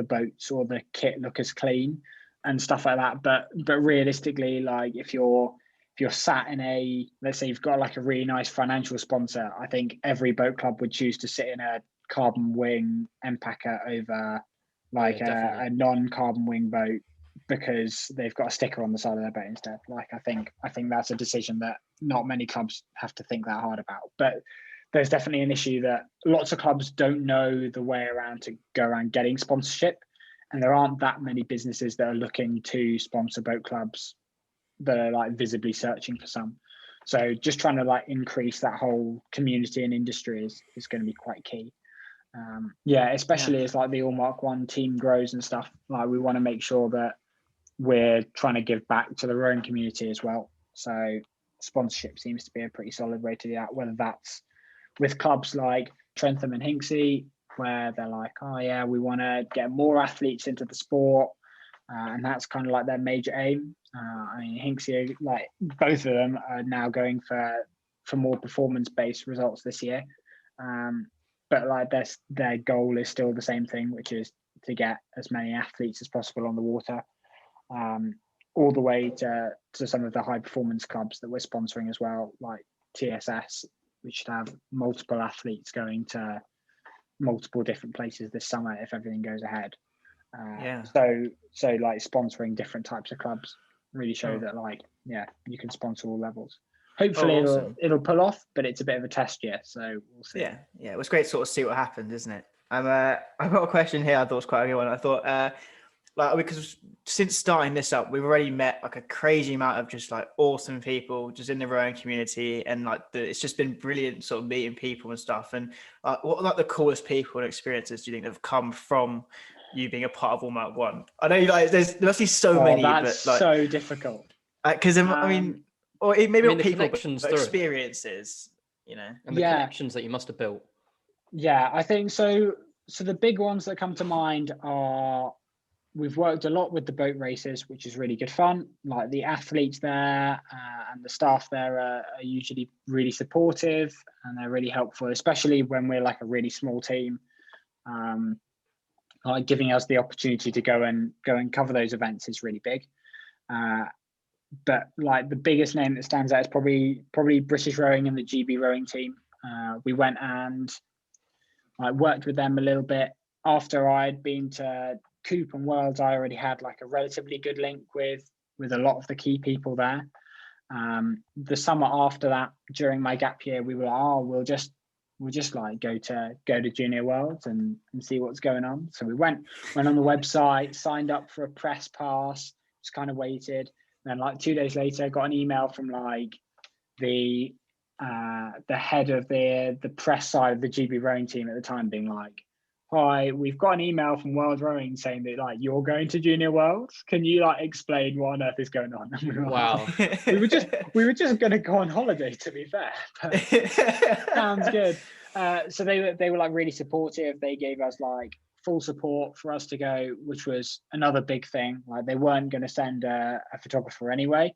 C: boats or the kit look as clean and stuff like that. But realistically, like if you're sat in let's say you've got like a really nice financial sponsor, I think every boat club would choose to sit in a carbon wing Empacker over like a non-carbon wing boat because they've got a sticker on the side of their boat instead. Like I think that's a decision that not many clubs have to think that hard about. But there's definitely an issue that lots of clubs don't know the way around to go around getting sponsorship, and there aren't that many businesses that are looking to sponsor boat clubs that are like visibly searching for some. So just trying to like increase that whole community and industry is going to be quite key. Especially as like the All Mark One team grows and stuff. Like we want to make sure that we're trying to give back to the rowing community as well. So sponsorship seems to be a pretty solid way to do that, whether that's with clubs like Trentham and Hinksey, where they're like, oh yeah, we want to get more athletes into the sport, and that's kind of like their major aim. I mean, Hinksey, like both of them are now going for more performance-based results this year, but like their goal is still the same thing, which is to get as many athletes as possible on the water. All the way to some of the high performance clubs that we're sponsoring as well, like TSS. We should have multiple athletes going to multiple different places this summer if everything goes ahead. So like sponsoring different types of clubs really show that like, you can sponsor all levels. hopefully
A: awesome.
C: it'll pull off, but it's a bit of a test year, so we'll see.
A: Yeah, it was great to sort of see what happened, isn't it? I've got a question here. I thought was quite a good one. I thought like, because since starting this up, we've already met like a crazy amount of just like awesome people just in the rowing community, and like it's just been brilliant sort of meeting people and stuff. And what are like the coolest people and experiences do you think have come from you being a part of All Mark One? I know like there must be so many,
C: That's
A: but like
C: so difficult.
A: because I mean, or maybe not
B: the
A: people,
B: connections
A: but
B: through it.
A: experiences, you know,
B: And the connections that you must have built.
C: Yeah, I think so. So the big ones that come to mind are, we've worked a lot with the boat races, which is really good fun. Like the athletes there and the staff there are usually really supportive, and they're really helpful, especially when we're like a really small team. Like giving us the opportunity to go and cover those events is really big. But like the biggest name that stands out is probably British Rowing and the GB rowing team. We went and I worked with them a little bit after I'd been to Coop and Worlds. I already had like a relatively good link with a lot of the key people there. The summer after that, during my gap year, we were like, oh, we'll just like go to Junior Worlds and see what's going on. So we went on the website, signed up for a press pass, just kind of waited. And then like 2 days later, got an email from like the head of the press side of the GB rowing team at the time, being like, hi, we've got an email from World Rowing saying that like you're going to Junior Worlds. Can you like explain what on earth is going on? And we were
B: Wow.
C: like, we were just going to go on holiday, to be fair. But sounds good. So they were like really supportive. They gave us like full support for us to go, which was another big thing. Like they weren't going to send a photographer anyway,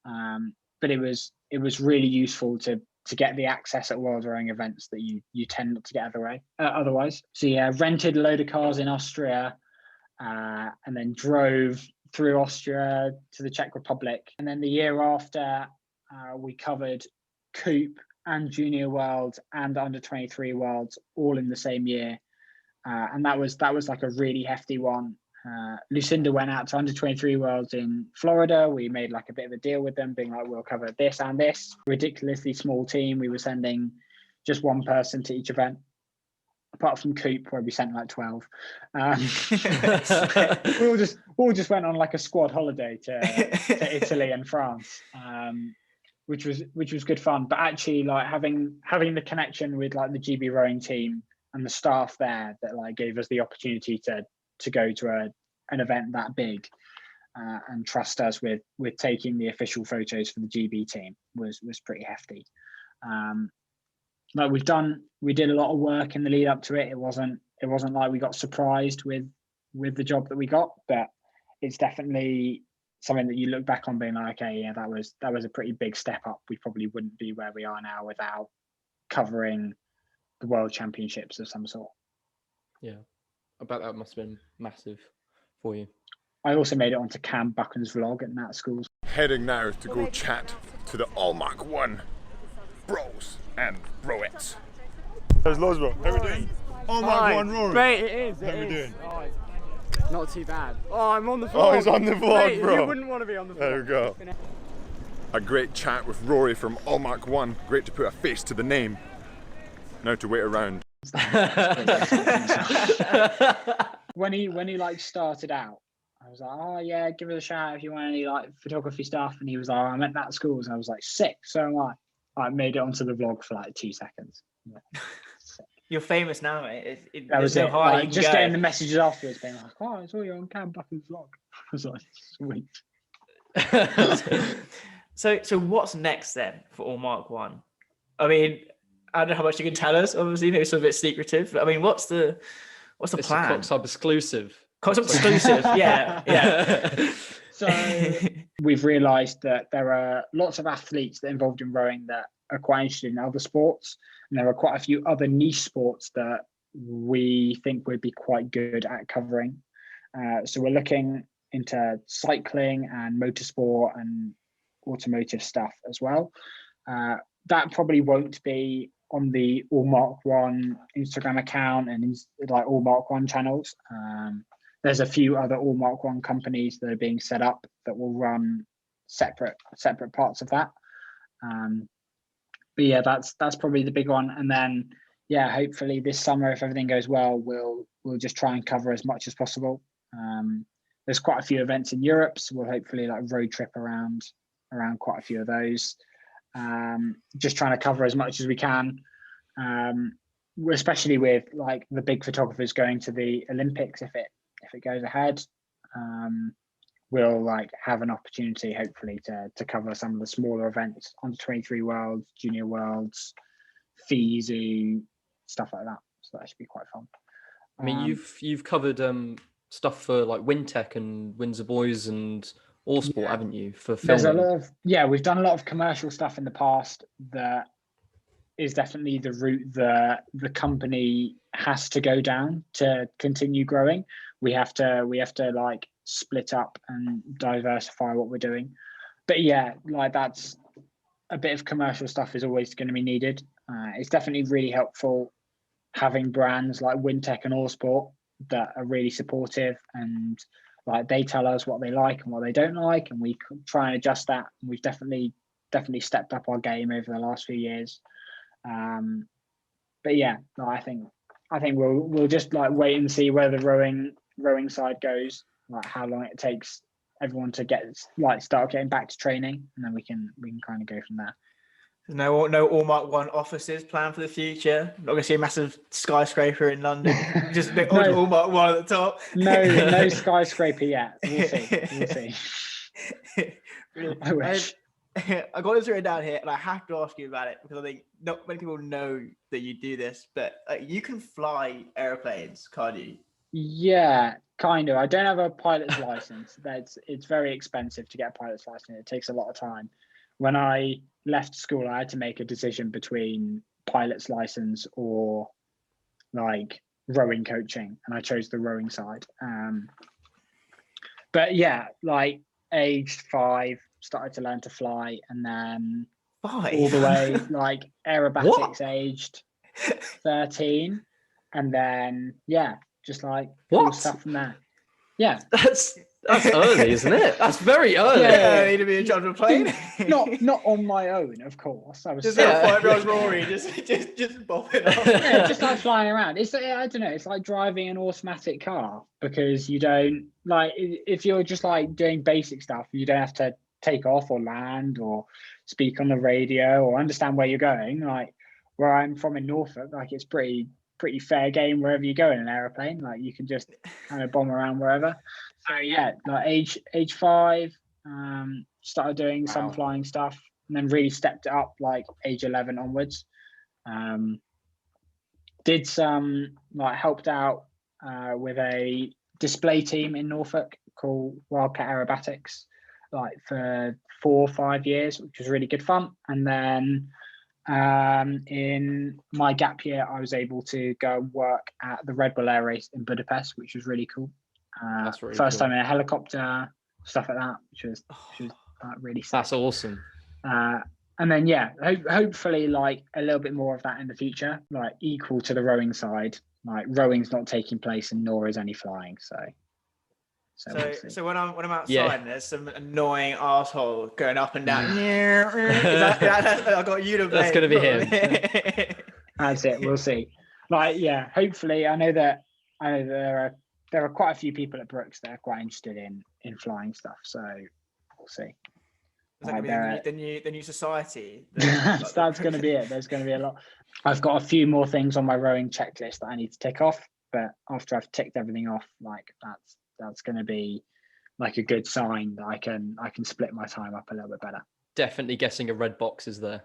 C: but it was really useful to get the access at World Rowing events that you tend not to get otherwise. So yeah, rented a load of cars in Austria, and then drove through Austria to the Czech Republic. And then the year after, we covered Coop and Junior Worlds and Under 23 Worlds all in the same year. And that was like a really hefty one. Lucinda went out to Under 23 Worlds in Florida. We made like a bit of a deal with them, being like, we'll cover this and this. Ridiculously small team. We were sending just one person to each event, apart from Coop, where we sent like 12. We all just went on like a squad holiday to Italy and France, which was good fun. But actually, like having the connection with like the GB rowing team and the staff there, that like gave us the opportunity to go to an event that big, and trust us with taking the official photos for the GB team was pretty hefty. Like we did a lot of work in the lead up to it. It wasn't like we got surprised with the job that we got, but it's definitely something that you look back on being like, okay, yeah, that was a pretty big step up. We probably wouldn't be where we are now without covering the World Championships of some sort.
B: Yeah, I bet that must have been massive for you.
C: I also made it onto Cam Buchan's vlog at Nat Schools.
D: Heading now to go chat to the All Mark 1 bros and broettes. There's loads, bro. How we doing? All Mark 1 Rory.
E: Great, it is.
D: How we doing?
E: Not too bad. Oh, I'm on the vlog.
D: Oh, he's on the vlog,
E: Mate,
D: bro.
E: You wouldn't want to be on the vlog.
D: There we go. A great chat with Rory from All Mark 1. Great to put a face to the name. Now to wait around.
C: When he like started out, I was like, oh yeah, give us a shout if you want any like photography stuff. And he was like, oh, I'm at Nat Schools. And I was like, sick, so am I. I made it onto the vlog for like 2 seconds. Yeah.
A: You're famous now, mate.
C: That was
A: so
C: it.
A: high
C: Like, just getting the messages afterwards, being like, "Oh, I saw you on Cam Buchan's vlog." I was like, "Sweet."
A: So what's next then for All Mark 1? I mean, I don't know how much you can tell us. Obviously, maybe it's a bit secretive. But I mean, what's the
B: It's
A: plan?
B: a THECOXHUB exclusive.
A: THECOXHUB exclusive. Yeah.
C: So we've realised that there are lots of athletes that are involved in rowing that are quite interested in other sports, and there are quite a few other niche sports that we think would be quite good at covering. So we're looking into cycling and motorsport and automotive stuff as well. That probably won't be on the All Mark 1 Instagram account and like All Mark 1 channels. There's a few other All Mark 1 companies that are being set up that will run separate parts of that. But yeah, that's probably the big one. And then yeah, hopefully this summer, if everything goes well, we'll just try and cover as much as possible. There's quite a few events in Europe, so we'll hopefully like road trip around quite a few of those. Just trying to cover as much as we can, especially with like the big photographers going to the Olympics. If it goes ahead, we'll like have an opportunity hopefully to cover some of the smaller events, under 23 Worlds, Junior Worlds, FISU, stuff like that. So that should be quite fun.
B: I mean, you've covered stuff for like WinTech and Windsor Boys and All Sport, haven't you? For filming.
C: There's a lot of we've done a lot of commercial stuff in the past that is definitely the route that the company has to go down to continue growing. We have to like split up and diversify what we're doing. But yeah, like that's a bit of commercial stuff is always going to be needed. It's definitely really helpful having brands like WinTech and All Sport that are really supportive, and like they tell us what they like and what they don't like, and we try and adjust that. And we've definitely stepped up our game over the last few years. But yeah, no, I think we'll just like wait and see where the rowing side goes, like how long it takes everyone to start getting back to training, and then we can kind of go from there.
A: No All Mark 1 offices planned for the future. Not going to see a massive skyscraper in London. Just All Mark 1 at the top.
C: No skyscraper yet. We'll see. I wish.
A: I got this written down here, and I have to ask you about it because I think not many people know that you do this. But you can fly airplanes, can't you?
C: Yeah, kind of. I don't have a pilot's license. It's very expensive to get a pilot's license. It takes a lot of time. When I left school, I had to make a decision between pilot's license or like rowing coaching, and I chose the rowing side. But yeah, like aged 5, started to learn to fly, and then
A: 5?
C: all the way like aerobatics aged 13, and then yeah, just like cool stuff from there. Yeah,
B: that's early, isn't it? That's very early.
A: Yeah, you need to be in charge of a plane.
C: not on my own, of course. I was
A: just like 5-year-old Rory, just bopping off.
C: Yeah, just like flying around. It's I don't know. It's like driving an automatic car, because you don't like if you're just like doing basic stuff, you don't have to take off or land or speak on the radio or understand where you're going. Like where I'm from in Norfolk, like it's pretty fair game wherever you go in an aeroplane. Like you can just kind of bomb around wherever. So yeah, like age 5, started doing some flying stuff, and then really stepped it up like age 11 onwards. Did some like helped out with a display team in Norfolk called Wildcat Aerobatics, like for 4 or 5 years, which was really good fun. And then in my gap year, I was able to go and work at the Red Bull Air Race in Budapest, which was really cool.
B: That's really
C: first
B: cool.
C: time in a helicopter, stuff like that, which was really sick.
B: That's awesome.
C: And then yeah, hopefully like a little bit more of that in the future, like equal to the rowing side. Like rowing's not taking place, and nor is any flying.
A: So when I'm outside, and there's some annoying asshole going up and down. I got you to blame.
B: That's going to be him.
C: That's it. We'll see. Like yeah, hopefully. I know that there are quite a few people at Brooks that are quite interested in flying stuff. So we'll see.
A: Is that going to be the new society?
C: That's going to be it. There's going to be a lot. I've got a few more things on my rowing checklist that I need to tick off, but after I've ticked everything off, like that's going to be like a good sign that I can split my time up a little bit better.
B: Definitely guessing a red box is there.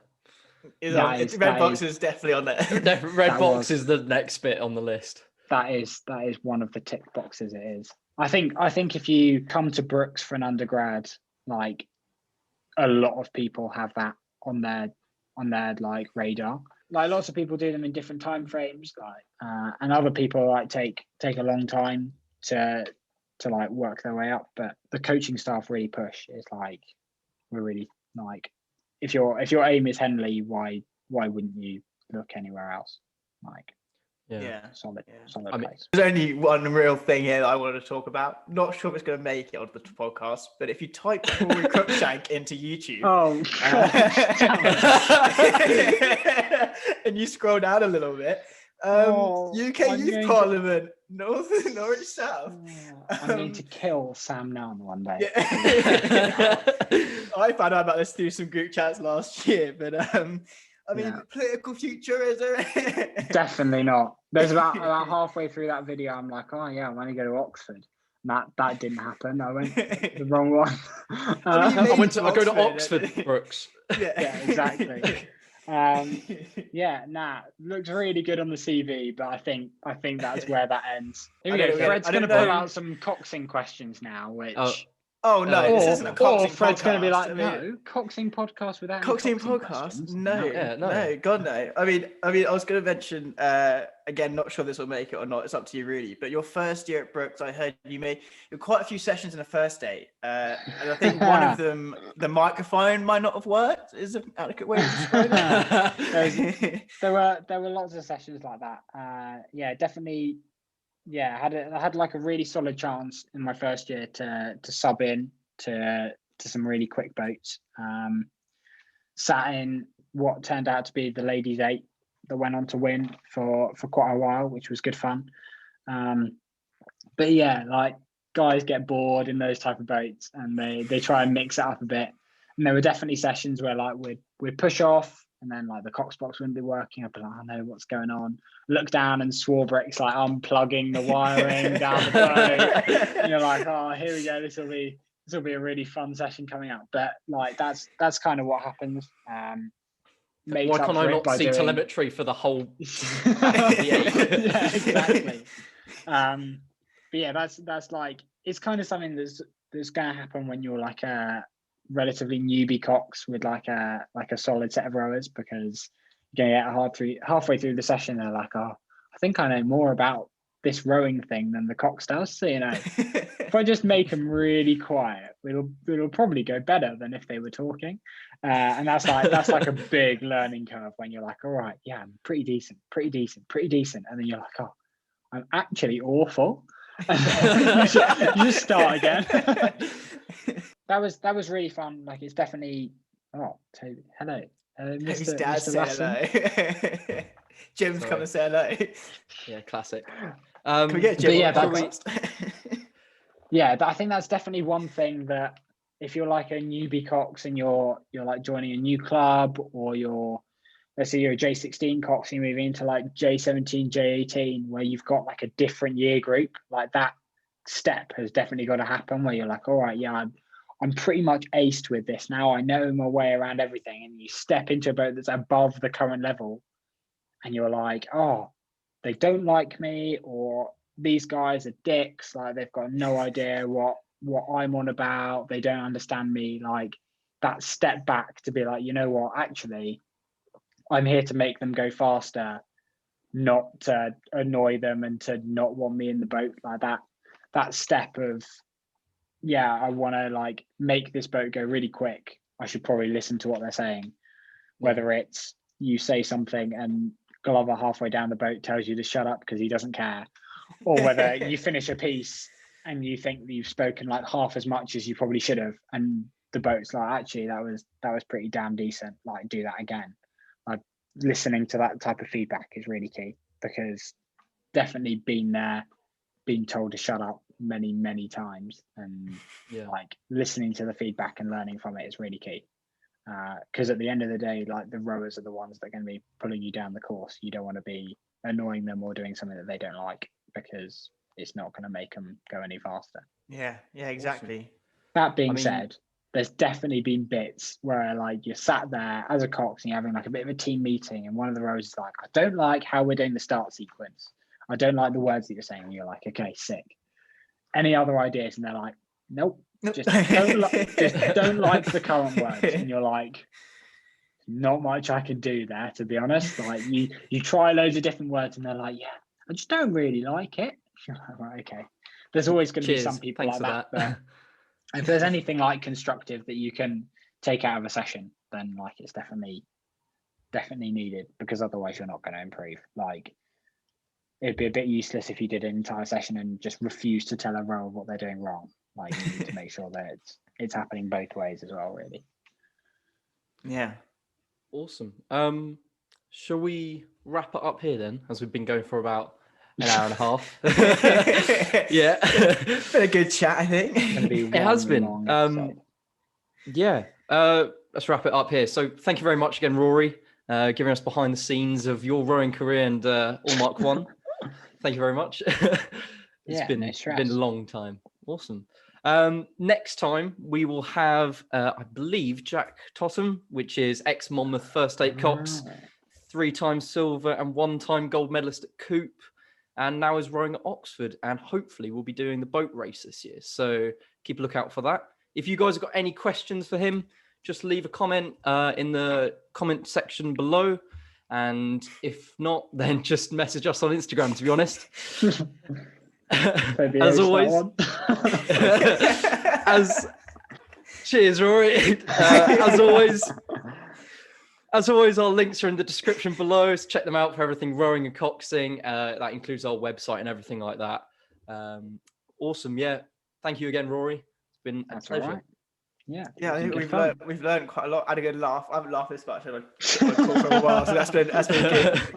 A: Red box is definitely on there.
B: Red box is the next bit on the list.
C: That is one of the tick boxes. It is. I think if you come to Brooks for an undergrad, like a lot of people have that on their like radar. Like lots of people do them in different time frames, like and other people like take a long time to like work their way up. But the coaching staff really push. It's like we're really like if your aim is Henley, why wouldn't you look anywhere else? Like
A: Yeah.
C: Solid,
A: Yeah.
C: solid
B: I mean,
C: place.
A: There's only one real thing here that I wanted to talk about. Not sure if it's going to make it onto the podcast, but if you type Rory Cruickshank into YouTube
C: Oh,
A: and you scroll down a little bit, UK
C: I'm
A: Youth
C: going
A: Parliament, Norwich South.
C: I'm going to kill Sam Nunn one day.
A: Yeah. I found out about this through some group chats last year, but I mean,
C: Yeah.
A: political future, is there?
C: Definitely not. There's about halfway through that video, I'm like, oh yeah, I'm going to go to Oxford. And that didn't happen. I went the wrong one.
A: I mean, you
B: I go to
A: Oxford.
B: Oxford, Brooks.
C: Yeah, exactly. Looks really good on the CV, but I think that's where that ends. Here we
A: I
C: go.
A: don't get it.
C: Fred's
A: I
C: going to
A: don't
C: pull
A: know.
C: out some coxing questions now, which.
A: Oh no, this
C: Or
A: isn't a coxing
C: Fred's going to be like,
A: podcast.
C: no, coxing podcast without any
A: Coxing
C: coxing
A: podcast?
C: questions.
A: No,
B: Yeah, no.
A: no, God no. I mean, I was going to mention again. Not sure this will make it or not. It's up to you, really. But your first year at Brooks, I heard you made quite a few sessions in the first day, and I think one of them, the microphone might not have worked. Is an adequate way to describe it.
C: There were lots of sessions like that. Definitely. Yeah, I had like a really solid chance in my first year to sub in to some really quick boats. Sat in what turned out to be the ladies 8 that went on to win for quite a while, which was good fun. But yeah, like guys get bored in those type of boats and they try and mix it up a bit. And there were definitely sessions where like we'd push off and then like the cox box wouldn't be working. I'd be like, I know what's going on. Look down and Swarbrick's like unplugging the wiring down the boat. And you're like, oh, here we go. This will be a really fun session coming up. But like that's kind of what happens.
B: Why can't I not see telemetry for the whole?
C: Yeah, exactly. But yeah, that's like it's kind of something that's going to happen when you're like a relatively newbie cox with like a solid set of rowers, because you're going to get halfway through the session they're like, oh, I think I know more about this rowing thing than the cox does. So if I just make them really quiet, it'll probably go better than if they were talking. And that's like a big learning curve when you're like, all right, yeah, I'm pretty decent, and then you're like, oh, I'm actually awful. you just start again. That was really fun. Like it's definitely. Oh, Toby, hello.
A: His dad said hello. Jim's come and say hello.
B: Yeah, classic.
A: Can we get Jim?
C: Yeah, but I think that's definitely one thing that if you're like a newbie cox and you're like joining a new club, or let's say you're a J16 cox and you're moving into like J17, J18, where you've got like a different year group, like that step has definitely got to happen where you're like, all right, yeah, I'm pretty much aced with this now. I know my way around everything. And you step into a boat that's above the current level and you're like, oh, they don't like me, or these guys are dicks. Like they've got no idea what I'm on about. They don't understand me. Like that step back to be like, you know what, actually, I'm here to make them go faster, not to annoy them and to not want me in the boat. Like that step of, yeah, I want to like make this boat go really quick. I should probably listen to what they're saying. Whether it's you say something and Glover halfway down the boat tells you to shut up because he doesn't care, or whether you finish a piece and you think that you've spoken like half as much as you probably should have, and the boat's like, actually, that was pretty damn decent. Like, do that again. Like, listening to that type of feedback is really key, because definitely been there, been told to shut up many times, and like listening to the feedback and learning from it is really key. Because at the end of the day, like the rowers are the ones that are going to be pulling you down the course. You don't want to be annoying them or doing something that they don't like, because it's not going to make them go any faster.
A: Yeah, exactly.
B: Awesome.
C: That being said, there's definitely been bits where like you're sat there as a cox and you're having like a bit of a team meeting, and one of the rowers is like, I don't like how we're doing the start sequence. I don't like the words that you're saying. And you're like, okay, sick. Any other ideas? And they're like, nope. Just don't like the current words. And you're like, not much I can do there, to be honest. Like you try loads of different words and they're like, yeah, I just don't really like it. You're like, right, okay. There's always going to be some people like that. But if there's anything like constructive that you can take out of a session, then like it's definitely needed, because otherwise you're not going to improve. Like it'd be a bit useless if you did an entire session and just refuse to tell a rower what they're doing wrong. Like, you need to make sure that it's happening both ways as well, really.
A: Yeah.
B: Awesome. Shall we wrap it up here then, as we've been going for about an hour and a half? Yeah.
A: Been a good chat, I think.
C: It's gonna be
B: It has
C: one
B: been.
C: long episode.
B: Yeah. Let's wrap it up here. So thank you very much again, Rory, giving us behind the scenes of your rowing career and All Mark 1. Thank you very much. It's
C: Yeah,
B: been
C: no stress.
B: been a long time. Awesome. Next time we will have, I believe, Jack Totham, which is ex-Monmouth First 8 Cox,
C: Right.
B: 3-time silver and 1-time gold medalist at Coop, and now is rowing at Oxford, and hopefully we'll be doing the boat race this year. So keep a lookout for that. If you guys have got any questions for him, just leave a comment in the comment section below. And if not, then just message us on Instagram, to be honest.
C: Maybe
B: As
C: host
B: always.
C: that one.
B: Cheers, Rory. As always, our links are in the description below. So check them out for everything rowing and coxing. That includes our website and everything like that. Awesome. Yeah. Thank you again, Rory. It's been a
C: That's all
B: pleasure.
C: right. Yeah.
A: Yeah, I
C: it's
A: think
C: been
A: we've
C: good fun.
A: learned quite a lot. I had a good laugh. I haven't laughed this much on a call for a while, so that's been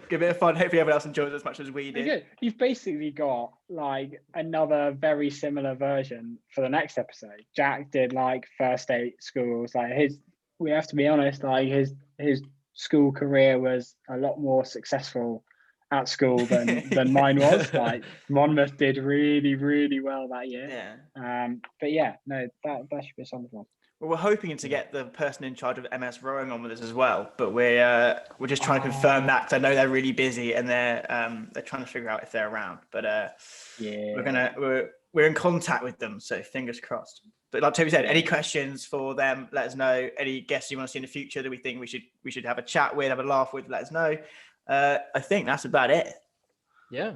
A: good bit of fun. Hopefully everyone else enjoys it as much as we
C: Pretty
A: did.
C: good. You've basically got like another very similar version for the next episode. Jack did like first 8 schools. Like we have to be honest, like his school career was a lot more successful at school than mine was. Like Monmouth did really, really well that year.
A: Yeah.
C: But yeah, no, that should be a solid one.
A: Well, we're hoping to get the person in charge of MS rowing on with us as well, but we're just trying to confirm that, because I know they're really busy and they're trying to figure out if they're around. But
C: Yeah,
A: we're in contact with them, so fingers crossed. But like Toby said, any questions for them, let us know. Any guests you want to see in the future that we think we should have a chat with, have a laugh with, let us know. I think that's about it.
B: Yeah.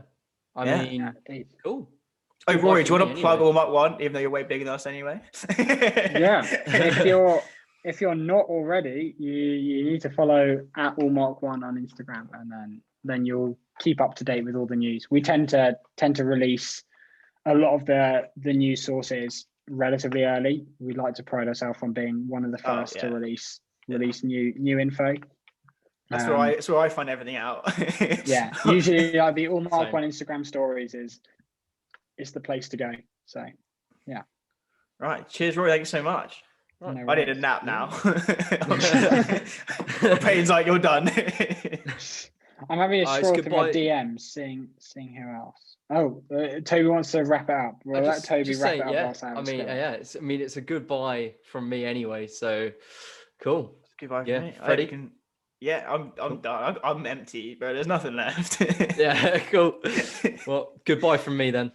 B: I
A: Yeah.
B: mean,
C: indeed.
B: cool.
A: Oh,
B: Good
A: Rory,
B: luck
A: do you
B: for
A: want to
B: me
A: plug
B: anyway.
A: All Mark 1, even though you're way bigger than us anyway?
C: Yeah. If you're not already, you need to follow at allmark1 on Instagram, and then you'll keep up to date with all the news. We tend to release a lot of the news sources relatively early. We like to pride ourselves on being one of the first to release new info.
A: That's where I find everything out.
C: Yeah, usually like the All Mark
B: Same.
C: 1 Instagram stories is the place to go. So
A: Right. Cheers, Rory. Thank you so much.
C: no
A: I need a
C: worries.
A: nap now. Payne's like, you're done.
C: I'm having a
B: It's
C: scroll through my
B: goodbye.
C: DMs, seeing who else. Oh, Toby wants to wrap it up. We'll let Toby wrap it up whilst I have a scroll.
B: It's a goodbye from me anyway. So cool.
A: Goodbye
B: Yeah,
A: for me.
B: Freddie?
A: I'm done. I'm empty, bro. There's nothing left.
B: Yeah, cool. Well, goodbye from me then.